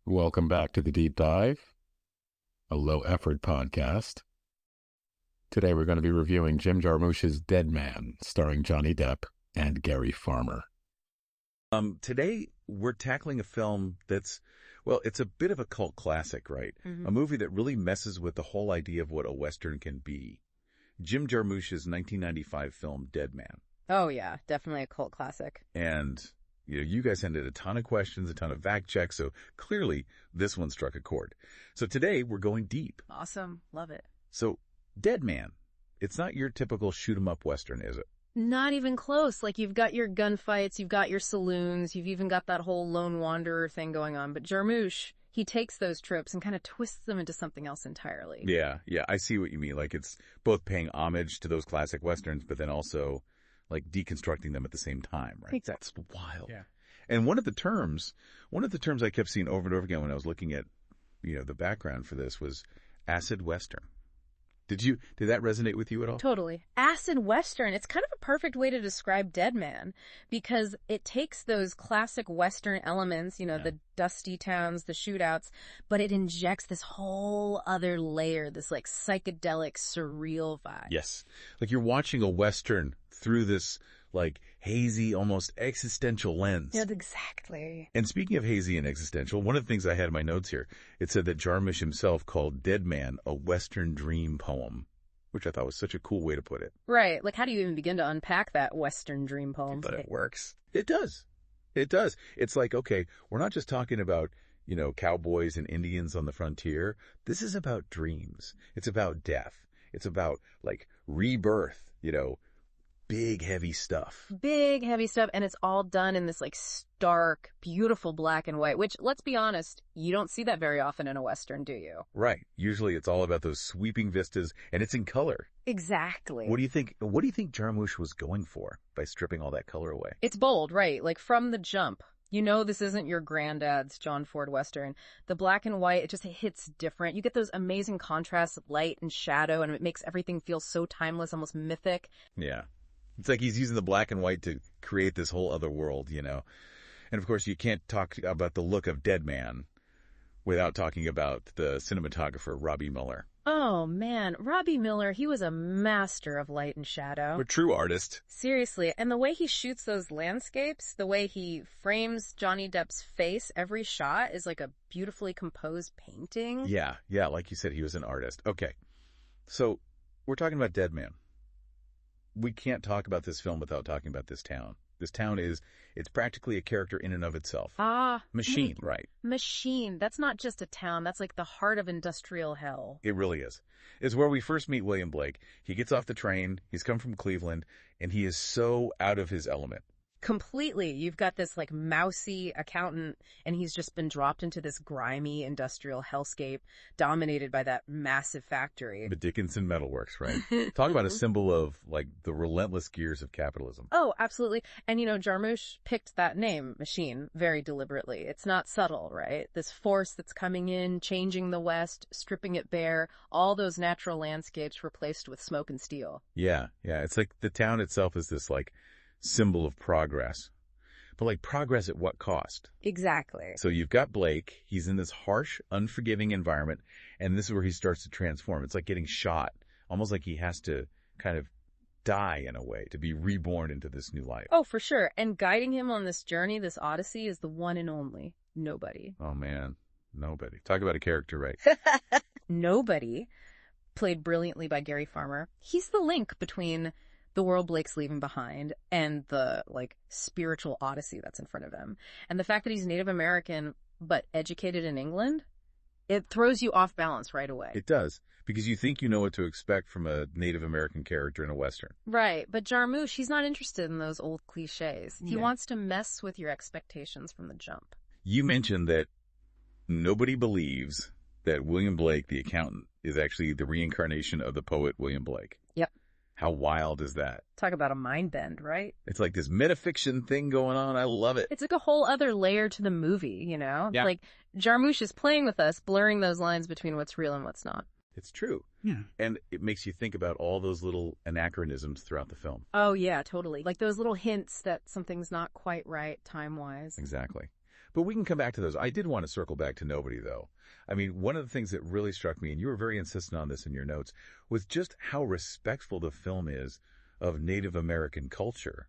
Welcome back to the Deep Dive, a low-effort podcast. Today we're going to be reviewing Jim Jarmusch's Dead Man, starring Johnny Depp and Gary Farmer. Today we're tackling a film that's, well, it's a bit of a cult classic, right? A movie that really messes with the whole idea of what a Western can be. Jim Jarmusch's 1995 film, Dead Man. Oh, yeah, definitely a cult classic. And you guys sent in a ton of questions, a ton of fact checks, so clearly this one struck a chord. So today we're going deep. Awesome. Love it. So, Dead Man. It's not your typical shoot-'em-up Western, is it? Not even close. Like, you've got your gunfights, you've got your saloons, you've even got that whole lone wanderer thing going on. But Jarmusch, he takes those tropes and kind of twists them into something else entirely. Yeah, I see what you mean. Like, it's both paying homage to those classic Westerns, but then also, like, deconstructing them at the same time, right? That's wild. Yeah. And one of the terms I kept seeing over and over again when I was looking at, the background for this was acid Western. Did that resonate with you at all? Totally. Acid Western. It's kind of a perfect way to describe Dead Man because it takes those classic Western elements, the dusty towns, the shootouts, but it injects this whole other layer, this like psychedelic, surreal vibe. Yes. Like you're watching a Western through this like hazy, almost existential lens. Yeah, exactly. And speaking of hazy and existential, one of the things I had in my notes here, it said that Jarmusch himself called Dead Man a Western dream poem, which I thought was such a cool way to put it. Right. Like, how do you even begin to unpack that Western dream poem? But it works. It does. It does. It's like, okay, we're not just talking about, cowboys and Indians on the frontier. This is about dreams. It's about death. It's about, like, rebirth, big, heavy stuff. Big, heavy stuff, and it's all done in this, like, stark, beautiful black and white, which, let's be honest, you don't see that very often in a Western, do you? Right. Usually it's all about those sweeping vistas, and it's in color. Exactly. What do you think Jarmusch was going for by stripping all that color away? It's bold, right? Like, from the jump. This isn't your granddad's John Ford Western. The black and white, it hits different. You get those amazing contrasts of light and shadow, and it makes everything feel so timeless, almost mythic. Yeah. It's like he's using the black and white to create this whole other world, And of course, you can't talk about the look of Dead Man without talking about the cinematographer, Robbie Muller. Oh, man. Robbie Muller, he was a master of light and shadow. A true artist. Seriously. And the way he shoots those landscapes, the way he frames Johnny Depp's face, every shot is like a beautifully composed painting. Yeah. Like you said, he was an artist. Okay. So we're talking about Dead Man. We can't talk about this film without talking about this town. This town it's practically a character in and of itself. Machine, right? Machine. That's not just a town. That's like the heart of industrial hell. It really is. It's where we first meet William Blake. He gets off the train. He's come from Cleveland, and he is so out of his element. Completely. You've got this like mousy accountant, and he's just been dropped into this grimy industrial hellscape dominated by that massive factory. The Dickinson Metalworks, right? Talk about a symbol of like the relentless gears of capitalism. Oh, absolutely. And Jarmusch picked that name, Machine, very deliberately. It's not subtle, right? This force that's coming in, changing the West, stripping it bare, all those natural landscapes replaced with smoke and steel. Yeah. It's like the town itself is this like symbol of progress. But like progress at what cost? Exactly. So you've got Blake. He's in this harsh, unforgiving environment, and this is where he starts to transform. It's like getting shot, almost like he has to kind of die in a way to be reborn into this new life. Oh, for sure. And guiding him on this journey, this odyssey, is the one and only Nobody. Oh, man. Nobody. Talk about a character, right? Nobody, played brilliantly by Gary Farmer. He's the link between the world Blake's leaving behind and the, like, spiritual odyssey that's in front of him. And the fact that he's Native American but educated in England, it throws you off balance right away. It does, because you think you know what to expect from a Native American character in a Western. Right, but Jarmusch, he's not interested in those old cliches. He wants to mess with your expectations from the jump. You mentioned that nobody believes that William Blake, the accountant, is actually the reincarnation of the poet William Blake. Yep. How wild is that? Talk about a mind bend, right? It's like this metafiction thing going on. I love it. It's like a whole other layer to the movie, Yeah. Like, Jarmusch is playing with us, blurring those lines between what's real and what's not. It's true. Yeah. And it makes you think about all those little anachronisms throughout the film. Oh, yeah, totally. Like those little hints that something's not quite right time-wise. Exactly. But we can come back to those. I did want to circle back to Nobody, though. I mean, one of the things that really struck me, and you were very insistent on this in your notes, was just how respectful the film is of Native American culture,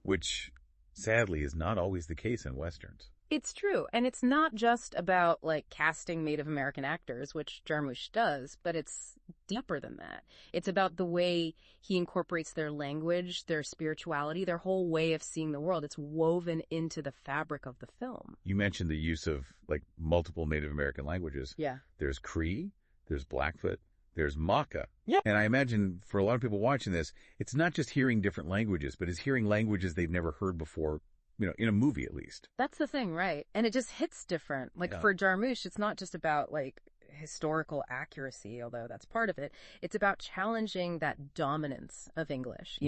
which sadly is not always the case in Westerns. It's true. And it's not just about, like, casting Native American actors, which Jarmusch does, but it's deeper than that. It's about the way he incorporates their language, their spirituality, their whole way of seeing the world. It's woven into the fabric of the film. You mentioned the use of, like, multiple Native American languages. Yeah. There's Cree, there's Blackfoot, there's Maka. Yeah. And I imagine for a lot of people watching this, it's not just hearing different languages, but it's hearing languages they've never heard before, in a movie at least. That's the thing, right? And it just hits different. Like, for Jarmusch, it's not just about, like, historical accuracy, although that's part of it. It's about challenging that dominance of English,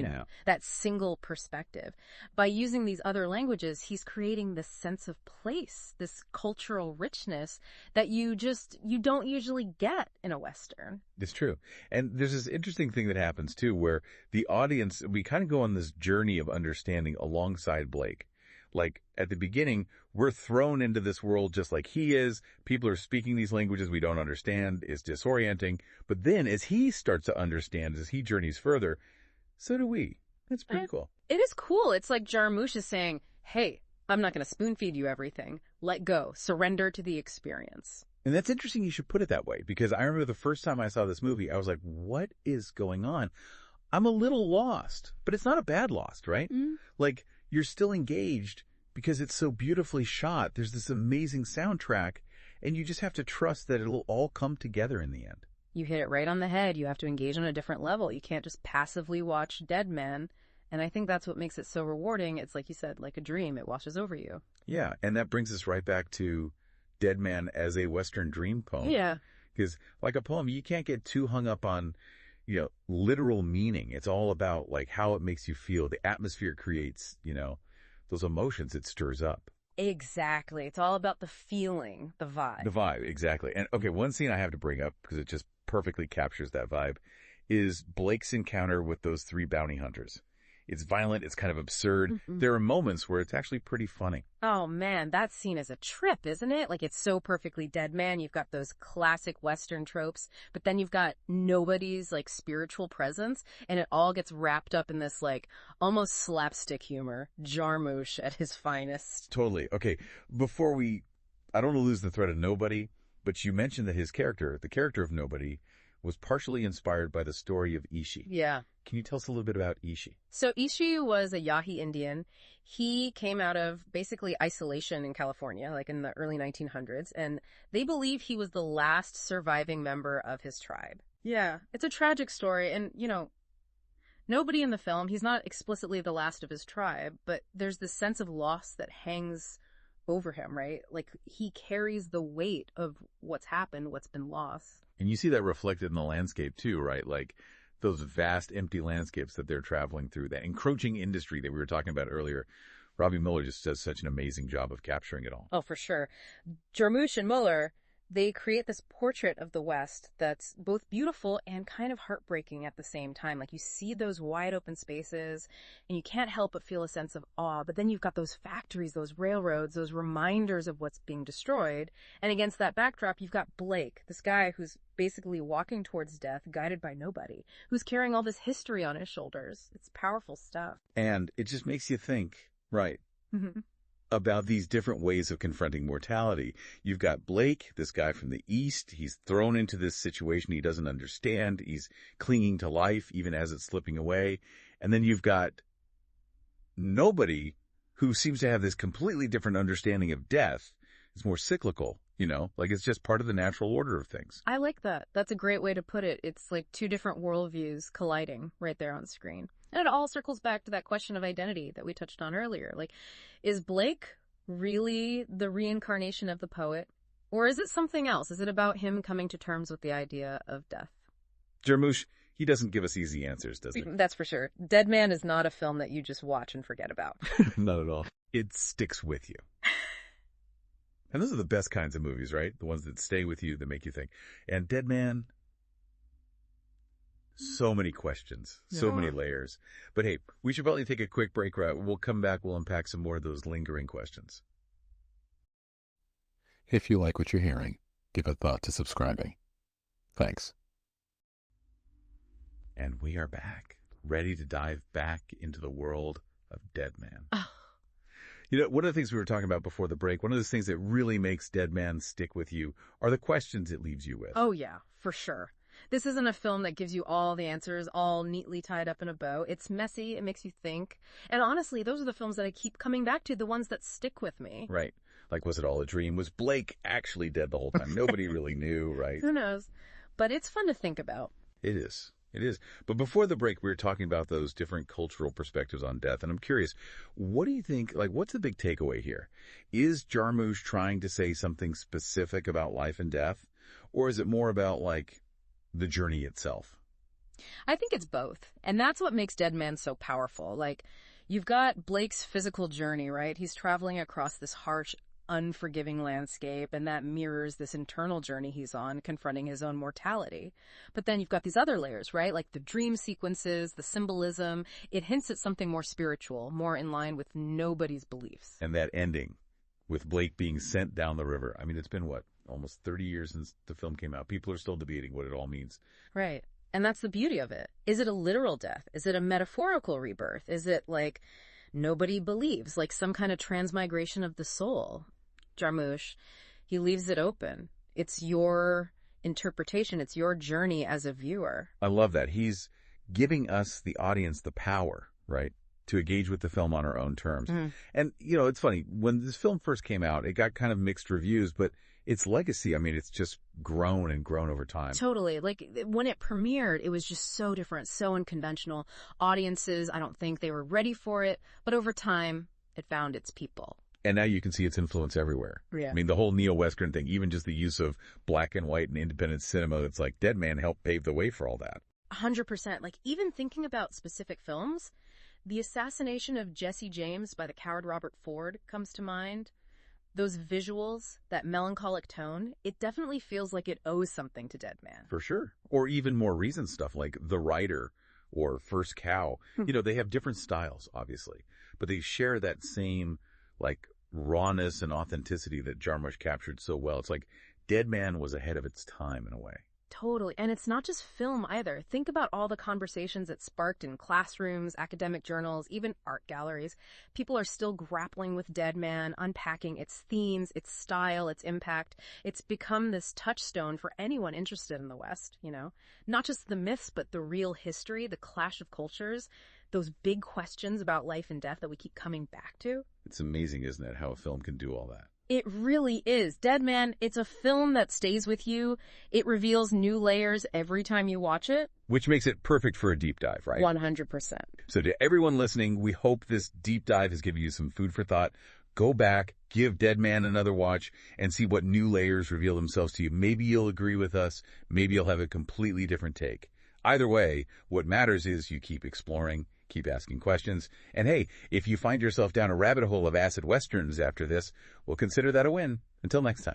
that single perspective. By using these other languages, he's creating this sense of place, this cultural richness that you don't usually get in a Western. It's true. And there's this interesting thing that happens, too, where the audience, we kind of go on this journey of understanding alongside Blake. Like, at the beginning, we're thrown into this world just like he is. People are speaking these languages we don't understand. It's disorienting. But then, as he starts to understand, as he journeys further, so do we. That's pretty cool. It is cool. It's like Jarmusch is saying, hey, I'm not going to spoon feed you everything. Let go. Surrender to the experience. And that's interesting you should put it that way, because I remember the first time I saw this movie, I was like, what is going on? I'm a little lost, but it's not a bad lost, right? Mm-hmm. Like, you're still engaged because it's so beautifully shot. There's this amazing soundtrack, and you just have to trust that it'll all come together in the end. You hit it right on the head. You have to engage on a different level. You can't just passively watch Dead Man. And I think that's what makes it so rewarding. It's like you said, like a dream. It washes over you. Yeah, and that brings us right back to Dead Man as a Western dream poem. Yeah. Because like a poem, you can't get too hung up on, literal meaning. It's all about, like, how it makes you feel. The atmosphere it creates, those emotions it stirs up. Exactly. It's all about the feeling, the vibe. The vibe, exactly. And, okay, one scene I have to bring up, because it just perfectly captures that vibe, is Blake's encounter with those 3 bounty hunters. It's violent. It's kind of absurd. Mm-hmm. There are moments where it's actually pretty funny. Oh, man, that scene is a trip, isn't it? Like, it's so perfectly Dead Man. You've got those classic Western tropes, but then you've got nobody's, like, spiritual presence, and it all gets wrapped up in this, like, almost slapstick humor. Jarmusch at his finest. Totally. Okay, I don't want to lose the thread of Nobody, but you mentioned that the character of Nobody, was partially inspired by the story of Ishi. Yeah. Can you tell us a little bit about Ishi? So Ishi was a Yahi Indian. He came out of basically isolation in California, like in the early 1900s, and they believe he was the last surviving member of his tribe. Yeah, it's a tragic story, and, nobody in the film, he's not explicitly the last of his tribe, but there's this sense of loss that hangs over him, right? Like, he carries the weight of what's happened, what's been lost. And you see that reflected in the landscape too, right? Like those vast empty landscapes that they're traveling through, that encroaching industry that we were talking about earlier. Robbie Mueller just does such an amazing job of capturing it all. Oh, for sure. Jarmusch and Mueller, they create this portrait of the West that's both beautiful and kind of heartbreaking at the same time. Like, you see those wide open spaces and you can't help but feel a sense of awe. But then you've got those factories, those railroads, those reminders of what's being destroyed. And against that backdrop, you've got Blake, this guy who's basically walking towards death, guided by nobody, who's carrying all this history on his shoulders. It's powerful stuff. And it just makes you think, right? Mm-hmm. About these different ways of confronting mortality. You've got Blake, this guy from the East. He's thrown into this situation he doesn't understand. He's clinging to life even as it's slipping away. And then you've got Nobody, who seems to have this completely different understanding of death. It's more cyclical, like it's just part of the natural order of things. I like that. That's a great way to put it. It's like 2 different worldviews colliding right there on screen. And it all circles back to that question of identity that we touched on earlier. Like, is Blake really the reincarnation of the poet? Or is it something else? Is it about him coming to terms with the idea of death? Jarmusch, he doesn't give us easy answers, does he? That's for sure. Dead Man is not a film that you just watch and forget about. Not at all. It sticks with you. And those are the best kinds of movies, right? The ones that stay with you, that make you think. And Dead Man, so many questions, so many layers. But hey, we should probably take a quick break. We'll come back. We'll unpack some more of those lingering questions. If you like what you're hearing, give a thought to subscribing. Thanks. And we are back, ready to dive back into the world of Dead Man. Oh. You know, one of the things we were talking about before the break, one of those things that really makes Dead Man stick with you are the questions it leaves you with. Oh, yeah, for sure. This isn't a film that gives you all the answers, all neatly tied up in a bow. It's messy. It makes you think. And honestly, those are the films that I keep coming back to, the ones that stick with me. Right. Like, was it all a dream? Was Blake actually dead the whole time? Nobody really knew, right? Who knows? But it's fun to think about. It is. It is. But before the break, we were talking about those different cultural perspectives on death. And I'm curious, what do you think, like, what's the big takeaway here? Is Jarmusch trying to say something specific about life and death? Or is it more about, like, the journey itself? I think it's both. And that's what makes Dead Man so powerful. Like, you've got Blake's physical journey, right? He's traveling across this harsh, unforgiving landscape, and that mirrors this internal journey he's on, confronting his own mortality. But then you've got these other layers, right? Like the dream sequences, the symbolism. It hints at something more spiritual, more in line with nobody's beliefs. And that ending with Blake being sent down the river. I mean, it's been, what, almost 30 years since the film came out. People are still debating what it all means. Right. And that's the beauty of it. Is it a literal death? Is it a metaphorical rebirth? Is it like nobody believes, like some kind of transmigration of the soul? Jarmusch, he leaves it open. It's your interpretation. It's your journey as a viewer. I love that. He's giving us, the audience, the power, right, to engage with the film on our own terms. And, you know, it's funny. When this film first came out, it got kind of mixed reviews, but its legacy, I mean, it's just grown and grown over time. Totally. Like, when it premiered, it was just so different, so unconventional. Audiences, I don't think they were ready for it, but over time, it found its people. And now you can see its influence everywhere. Yeah. I mean, the whole neo-Western thing, even just the use of black and white and independent cinema, it's like Dead Man helped pave the way for all that. 100%. Like, even thinking about specific films, the assassination of Jesse James by the coward Robert Ford comes to mind. Those visuals, that melancholic tone, it definitely feels like it owes something to Dead Man. For sure. Or even more recent stuff like The Rider or First Cow. You know, they have different styles, obviously, but they share that same, like, rawness and authenticity that Jarmusch captured so well. It's like Dead Man was ahead of its time in a way. Totally. And it's not just film either. Think about all the conversations it sparked in classrooms, academic journals, even art galleries. People are still grappling with Dead Man, unpacking its themes, its style, its impact. It's become this touchstone for anyone interested in the West, you know? Not just the myths, but the real history, the clash of cultures, those big questions about life and death that we keep coming back to. It's amazing, isn't it, how a film can do all that? It really is. Dead Man, it's a film that stays with you. It reveals new layers every time you watch it. Which makes it perfect for a deep dive, right? 100%. So to everyone listening, we hope this deep dive has given you some food for thought. Go back, give Dead Man another watch, and see what new layers reveal themselves to you. Maybe you'll agree with us. Maybe you'll have a completely different take. Either way, what matters is you keep exploring, keep asking questions. And hey, if you find yourself down a rabbit hole of acid westerns after this, we'll consider that a win. Until next time.